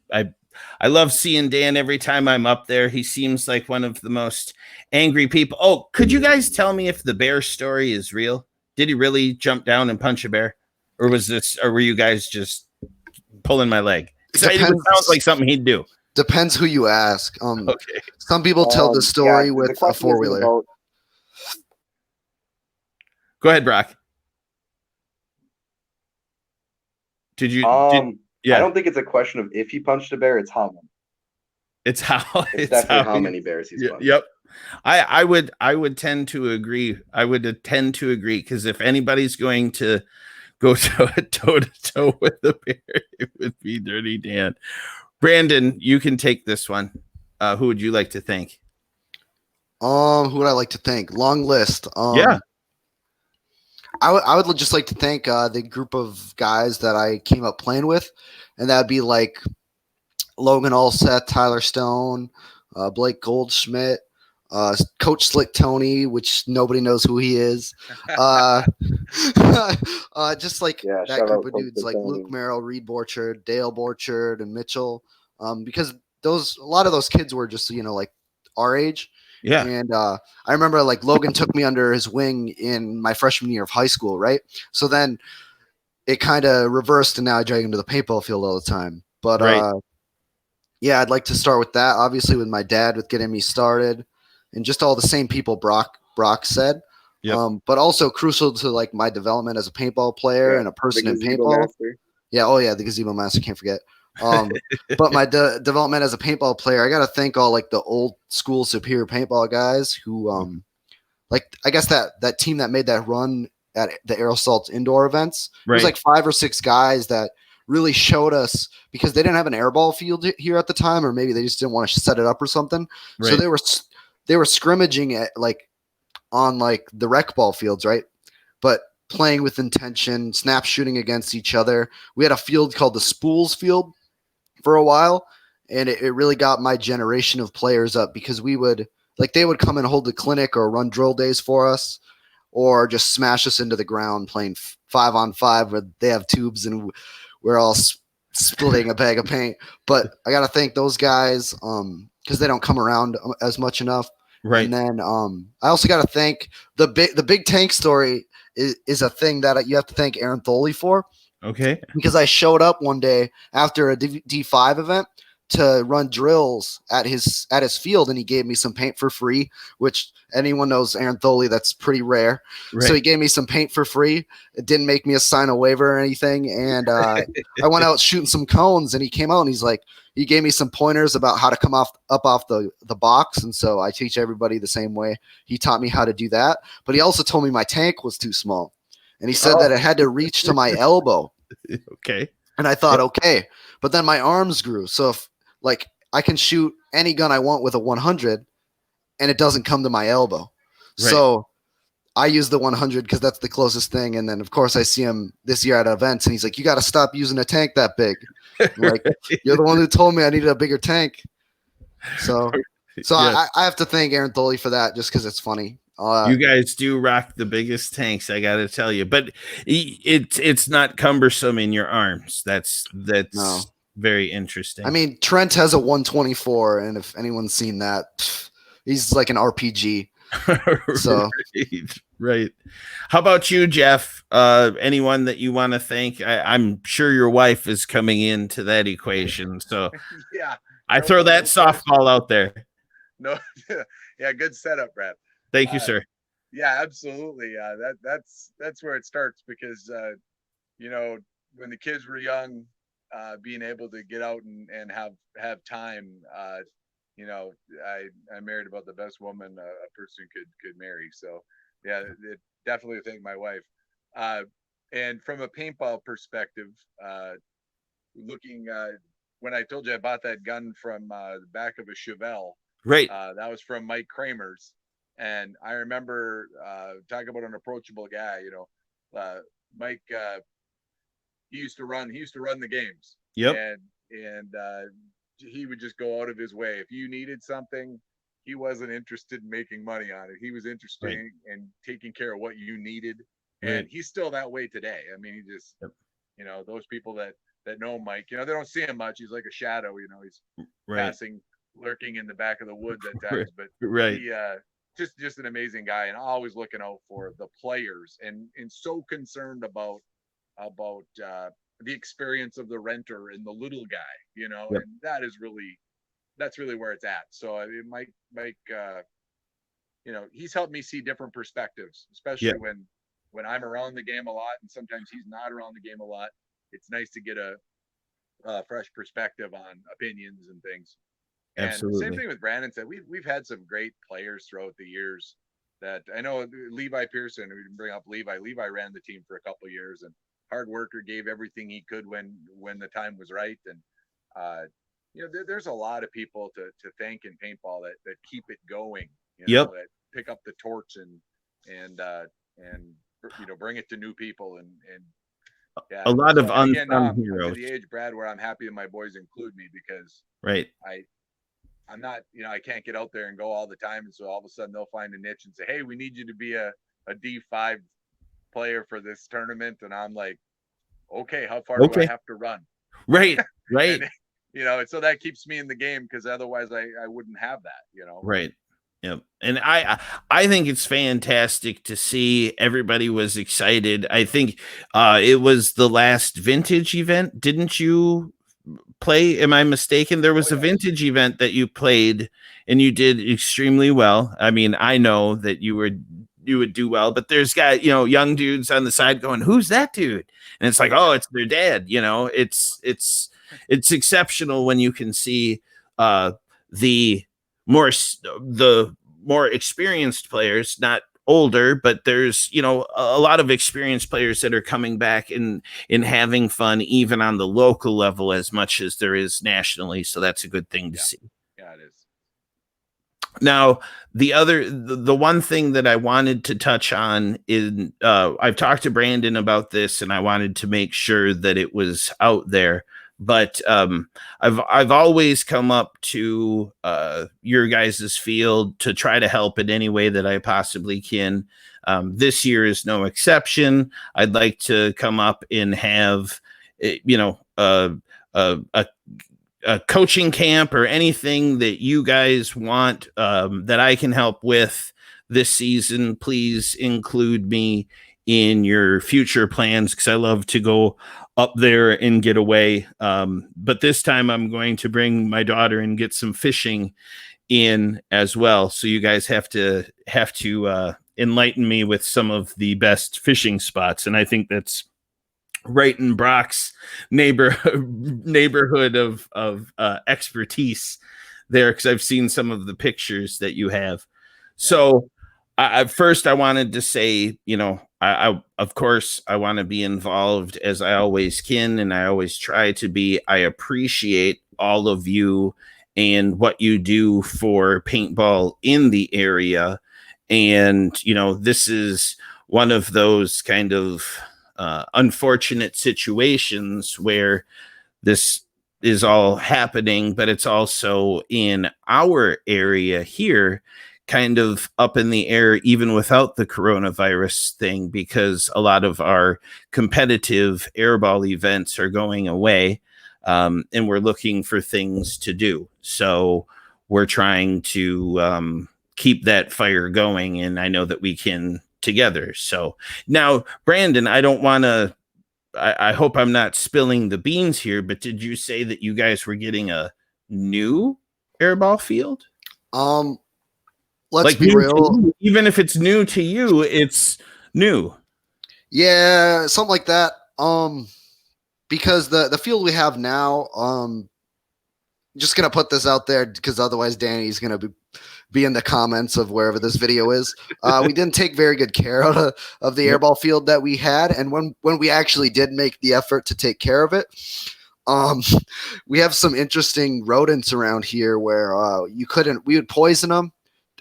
love seeing Dan every time I'm up there. He seems like one of the most angry people. Oh, could you guys tell me if the bear story is real? Did he really jump down and punch a bear, or were you guys just pulling my leg? It sounds like something he'd do. Depends who you ask. Okay. Some people tell the story with a 4-wheeler. Go ahead, Brock. Did you? I don't think it's a question of if he punched a bear; it's how many. It's definitely how many bears he's punched. Yep. I would tend to agree. I would tend to agree because if anybody's going to go toe to toe with the bear, it would be Dirty Dan. Brandon, you can take this one. Who would you like to thank? Who would I like to thank? Long list. Yeah. I would just like to thank the group of guys that I came up playing with, and that would be like Logan Allseth, Tyler Stone, Blake Goldschmidt, Coach Slick Tony, which nobody knows who he is. Uh, just like Yeah, that shout group out of Coach dudes like Luke Tony. Merrill, Reed Borchard, Dale Borchard, and Mitchell, because a lot of those kids were just like our age. Yeah. And I remember like Logan took me under his wing in my freshman year of high school, right? So then it kind of reversed, and now I drag him to the paintball field all the time. But Right. yeah, I'd like to start with that. Obviously, with my dad, with getting me started, and just all the same people Brock said. Yep. But also crucial to like my development as a paintball player Yeah, and a the person in gazebo paintball. master. Yeah, oh yeah, the gazebo master, can't forget. But my development as a paintball player, I got to thank all like the old school Superior paintball guys who, like I guess that team that made that run at the Aerosalt indoor events. It was Right. like 5 or 6 guys that really showed us, because they didn't have an airball field here at the time, or maybe they just didn't want to set it up or something. So Right. they were scrimmaging at like on like the rec ball fields, right? But playing with intention, snap shooting against each other. We had a field called the Spools Field for a while, and it really got my generation of players up, because we would like they would come and hold the clinic or run drill days for us, or just smash us into the ground playing 5-on-5 where they have tubes and we're all splitting a bag of paint. But I got to thank those guys because they don't come around as much enough. Right. And then I also got to thank the big tank story is a thing that you have to thank Aaron Tholey for, Okay. because I showed up one day after a D5 event to run drills at his field, and he gave me some paint for free, which anyone knows Aaron Tholey, that's pretty rare. Right. So he gave me some paint for free. It didn't make me a sign a waiver or anything. And I went out shooting some cones, and he came out and he gave me some pointers about how to come up off the box. And so I teach everybody the same way. He taught me how to do that, but he also told me my tank was too small. And he said that it had to reach to my elbow. Okay. And I thought, okay, but then my arms grew. So if like I can shoot any gun I want with a 100 and it doesn't come to my elbow. Right. So I use the 100 because that's the closest thing. And then of course I see him this year at events and he's like, you got to stop using a tank that big. I'm like, you're the one who told me I needed a bigger tank. So yes. I have to thank Aaron Tholey for that, just because it's funny. You guys do rock the biggest tanks, I got to tell you, but it's not cumbersome in your arms. That's no. Very interesting. I mean, Trent has a 124, and if anyone's seen that, he's like an RPG. So right. How about you, Jeff? Anyone that you want to thank? I'm sure your wife is coming into that equation. So yeah, I throw that softball out there. No, yeah, good setup, Brad. Thank you, sir. Yeah, absolutely. That's where it starts, because when the kids were young, being able to get out and have time, I married about the best woman a person could marry. So yeah, it definitely thank my wife. And from a paintball perspective, looking when I told you I bought that gun from the back of a Chevelle, right? That was from Mike Kramer's. And I remember talking about an approachable guy. Mike, he used to run the games. Yep. And he would just go out of his way. If you needed something, he wasn't interested in making money on it. He was interested in taking care of what you needed. And he's still that way today. I mean, he just, those people that know Mike, they don't see him much. He's like a shadow. He's passing, lurking in the back of the woods at times. But he, just an amazing guy, and always looking out for the players, and so concerned about the experience of the renter and the little guy, and that's really where it's at. So I mean, Mike, he's helped me see different perspectives, especially when I'm around the game a lot, and sometimes he's not around the game a lot. It's nice to get a fresh perspective on opinions and things. And absolutely. Same thing with Brandon said. We've had some great players throughout the years. That I know, Levi Pearson. We didn't bring up Levi. Levi ran the team for a couple of years, and hard worker, gave everything he could when the time was right. And there's a lot of people to thank in paintball that keep it going. That pick up the torch and bring it to new people and Yeah. A lot of So, and again, unsung I'm to heroes. the age, Brad, where I'm happy that my boys include me because Right. I'm not, I can't get out there and go all the time. And so all of a sudden they'll find a niche and say, hey, we need you to be a D5 player for this tournament. And I'm like, okay, how far do I have to run? Right. Right. And so that keeps me in the game because otherwise I wouldn't have that. Right. Yep. And I think it's fantastic to see everybody was excited. I think it was the last vintage event. Didn't you play? Am I mistaken? There was a vintage event that you played and you did extremely well. I mean, I know that you would do well, but there's young dudes on the side going, "Who's that dude?" And it's like, "Oh, it's their dad." It's exceptional when you can see the more experienced players, not older, but there's a lot of experienced players that are coming back and having fun even on the local level as much as there is nationally. So that's a good thing to see. Yeah, it is. Now, the one thing that I wanted to touch on is I've talked to Brandon about this, and I wanted to make sure that it was out there. But I've always come up to your guys' field to try to help in any way that I possibly can. This year is no exception. I'd like to come up and have a coaching camp or anything that you guys want that I can help with this season. Please include me in your future plans because I love to go up there and get away. But this time I'm going to bring my daughter and get some fishing in as well. So you guys have to enlighten me with some of the best fishing spots. And I think that's right in Brock's neighborhood of expertise there, because I've seen some of the pictures that you have. So first I wanted to say, I of course I want to be involved as I always can, and I always try to be. I appreciate all of you and what you do for paintball in the area. And, this is one of those kind of unfortunate situations where this is all happening, but it's also in our area here kind of up in the air, even without the coronavirus thing, because a lot of our competitive airball events are going away, and we're looking for things to do. So we're trying to keep that fire going, and I know that we can together. So now, Brandon, I don't want to, I hope I'm not spilling the beans here, but did you say that you guys were getting a new airball field? Let's be real. Even if it's new to you, it's new. Yeah, something like that. Because the field we have now, just gonna put this out there because otherwise Danny's gonna be in the comments of wherever this video is. We didn't take very good care of the airball field that we had, and when we actually did make the effort to take care of it, we have some interesting rodents around here where we would poison them.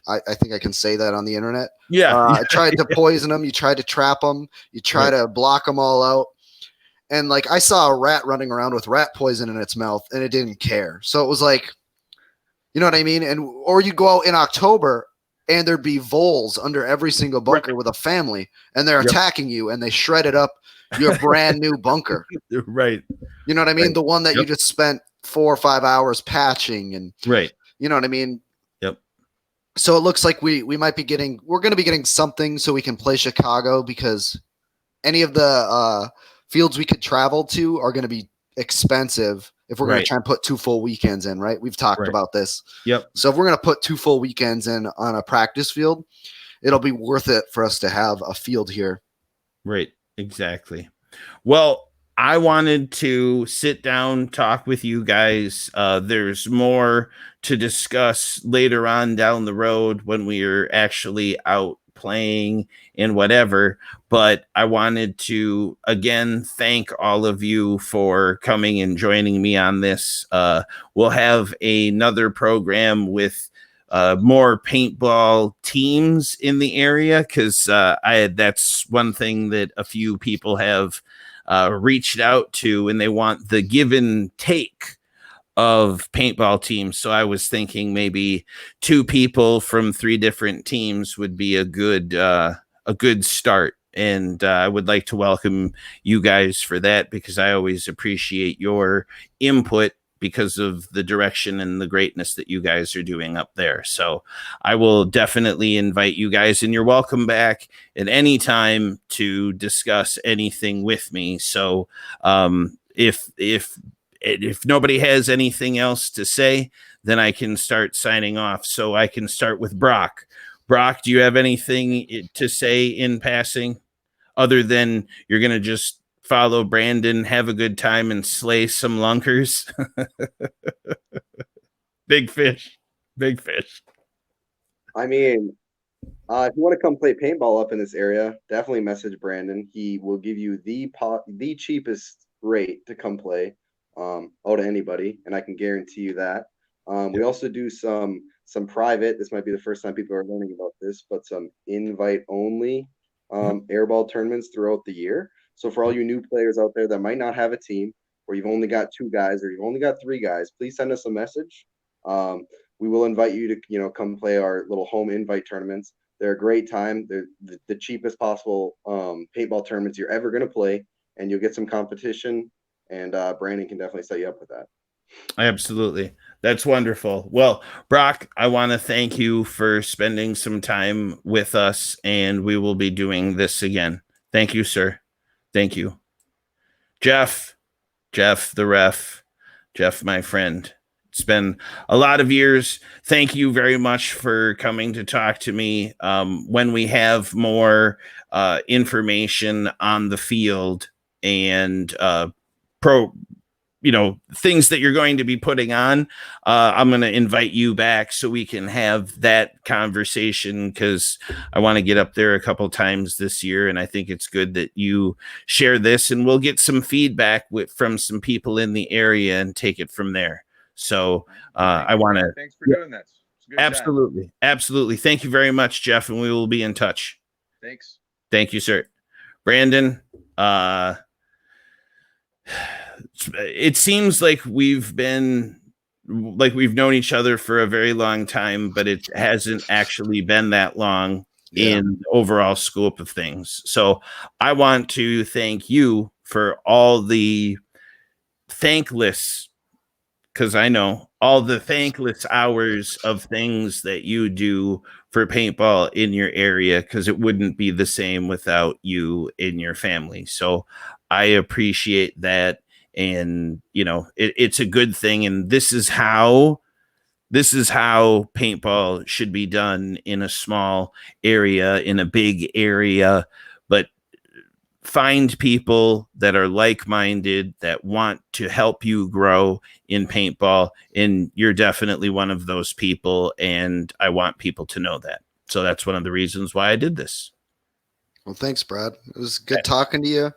I think I can say that on the internet. Yeah. I tried to poison them. You tried to trap them. You try to block them all out. And like I saw a rat running around with rat poison in its mouth, and it didn't care. So it was like, you know what I mean? Or you go out in October, and there'd be voles under every single bunker with a family, and they're attacking you, and they shredded up your brand new bunker. Right. You know what I mean? The one that you just spent 4 or 5 hours patching, and you know what I mean? Yep. So it looks like we're going to be getting something so we can play Chicago, because any of the fields we could travel to are going to be expensive if we're going to try and put 2 full weekends in, right? We've talked about this. Yep. So if we're going to put 2 full weekends in on a practice field, it'll be worth it for us to have a field here. Right. Exactly. Well, I wanted to sit down, talk with you guys. There's more to discuss later on down the road when we are actually out playing and whatever. But I wanted to, again, thank all of you for coming and joining me on this. We'll have another program with more paintball teams in the area, because that's one thing that a few people have reached out to, and they want the give and take of paintball teams. So I was thinking maybe 2 people from 3 different teams would be a good start. And I would like to welcome you guys for that, because I always appreciate your input because of the direction and the greatness that you guys are doing up there. So I will definitely invite you guys, and you're welcome back at any time to discuss anything with me. So if nobody has anything else to say, then I can start signing off. So I can start with Brock. Brock, do you have anything to say in passing, other than you're going to just follow Brandon, have a good time, and slay some lunkers? Big fish. Big fish. I mean, if you want to come play paintball up in this area, definitely message Brandon. He will give you the cheapest rate to come play out of anybody, and I can guarantee you that. We also do some private. This might be the first time people are learning about this, but some invite only airball tournaments throughout the year. So for all you new players out there that might not have a team, or you've only got 2 guys, or you've only got 3 guys, please send us a message. We will invite you to come play our little home invite tournaments. They're a great time. They're the cheapest possible paintball tournaments you're ever going to play, and you'll get some competition. And Brandon can definitely set you up with that. Absolutely. That's wonderful. Well, Brock, I want to thank you for spending some time with us, and we will be doing this again. Thank you, sir. Thank you. Jeff, the ref, Jeff, my friend. It's been a lot of years. Thank you very much for coming to talk to me. When we have more information on the field and things that you're going to be putting on, I'm going to invite you back so we can have that conversation, because I want to get up there a couple times this year, and I think it's good that you share this, and we'll get some feedback from some people in the area and take it from there. So I want to thanks for doing this. Absolutely. Thank you very much, Jeff, and we will be in touch. Thanks. Thank you, sir. Brandon, it seems like we've known each other for a very long time, but it hasn't actually been that long in the overall scope of things. So I want to thank you for all the thankless hours of things that you do for paintball in your area, because it wouldn't be the same without you and your family. So I appreciate that. And, it's a good thing. And this is how paintball should be done in a small area, in a big area. But find people that are like-minded, that want to help you grow in paintball. And you're definitely one of those people. And I want people to know that. So that's one of the reasons why I did this. Well, thanks, Brad. It was good talking to you.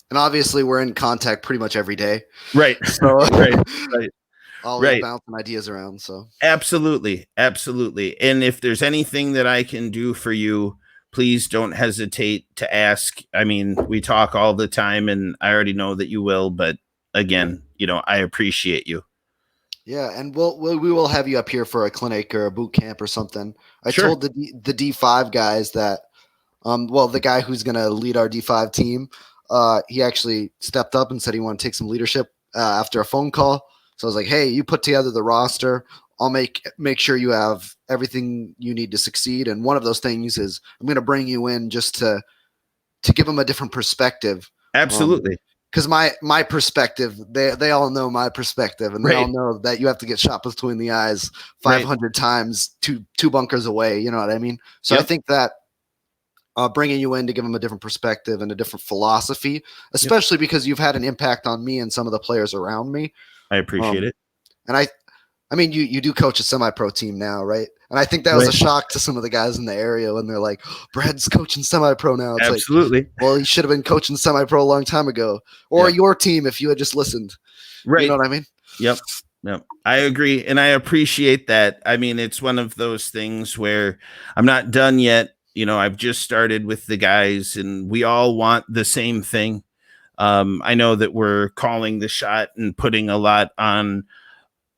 And obviously we're in contact pretty much every day. Right. So right. Always bouncing ideas around. So absolutely. And if there's anything that I can do for you, please don't hesitate to ask. I mean, we talk all the time, and I already know that you will, but again, I appreciate you. Yeah. And we will have you up here for a clinic or a boot camp or something. I told the D5 guys that, the guy who's going to lead our D5 team, he actually stepped up and said he wanted to take some leadership after a phone call. So I was like, hey, you put together the roster. I'll make sure you have everything you need to succeed. And one of those things is I'm going to bring you in just to give them a different perspective. Absolutely. Because my perspective, they all know my perspective, and they all know that you have to get shot between the eyes 500 times, two bunkers away. You know what I mean? So I think that bringing you in to give them a different perspective and a different philosophy, especially because you've had an impact on me and some of the players around me. I appreciate it. And I mean, you do coach a semi-pro team now, right? And I think that was a shock to some of the guys in the area when they're like, oh, Brad's coaching semi-pro now. It's absolutely. Like, well, he should have been coaching semi-pro a long time ago. Or your team if you had just listened. Right. You know what I mean? Yep. I agree. And I appreciate that. I mean, it's one of those things where I'm not done yet. I've just started with the guys, and we all want the same thing. I know that we're calling the shot and putting a lot on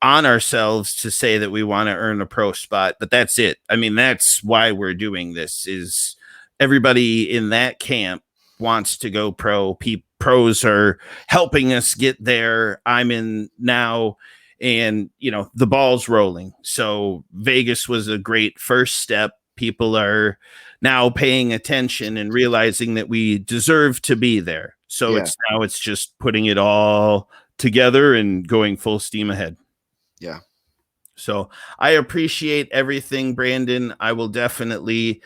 ourselves to say that we want to earn a pro spot, but that's it. I mean, that's why we're doing this. Is everybody in that camp wants to go pro. Pros are helping us get there. I'm in now, and the ball's rolling. So Vegas was a great first step. People are now paying attention and realizing that we deserve to be there. So Yeah. it's just putting it all together and going full steam ahead. Yeah. So I appreciate everything, Brandon. I will definitely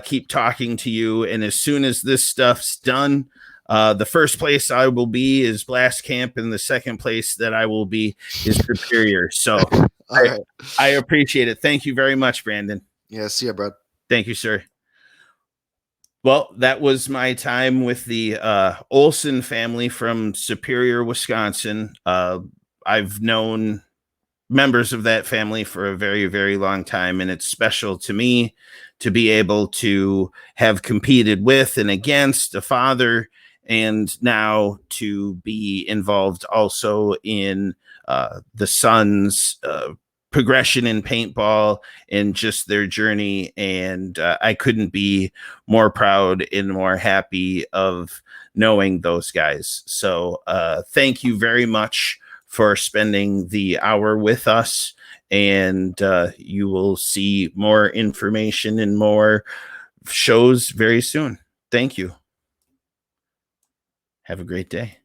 keep talking to you. And as soon as this stuff's done, the first place I will be is Blast Camp, and the second place that I will be is Superior. So I appreciate it. Thank you very much, Brandon. Yeah, see ya, bro. Thank you, sir. Well, that was my time with the Olson family from Superior, Wisconsin. I've known members of that family for a very, very long time, and it's special to me to be able to have competed with and against a father, and now to be involved also in the son's progression in paintball and just their journey. And I couldn't be more proud and more happy of knowing those guys. So thank you very much for spending the hour with us, and you will see more information and more shows very soon. Thank you. Have a great day.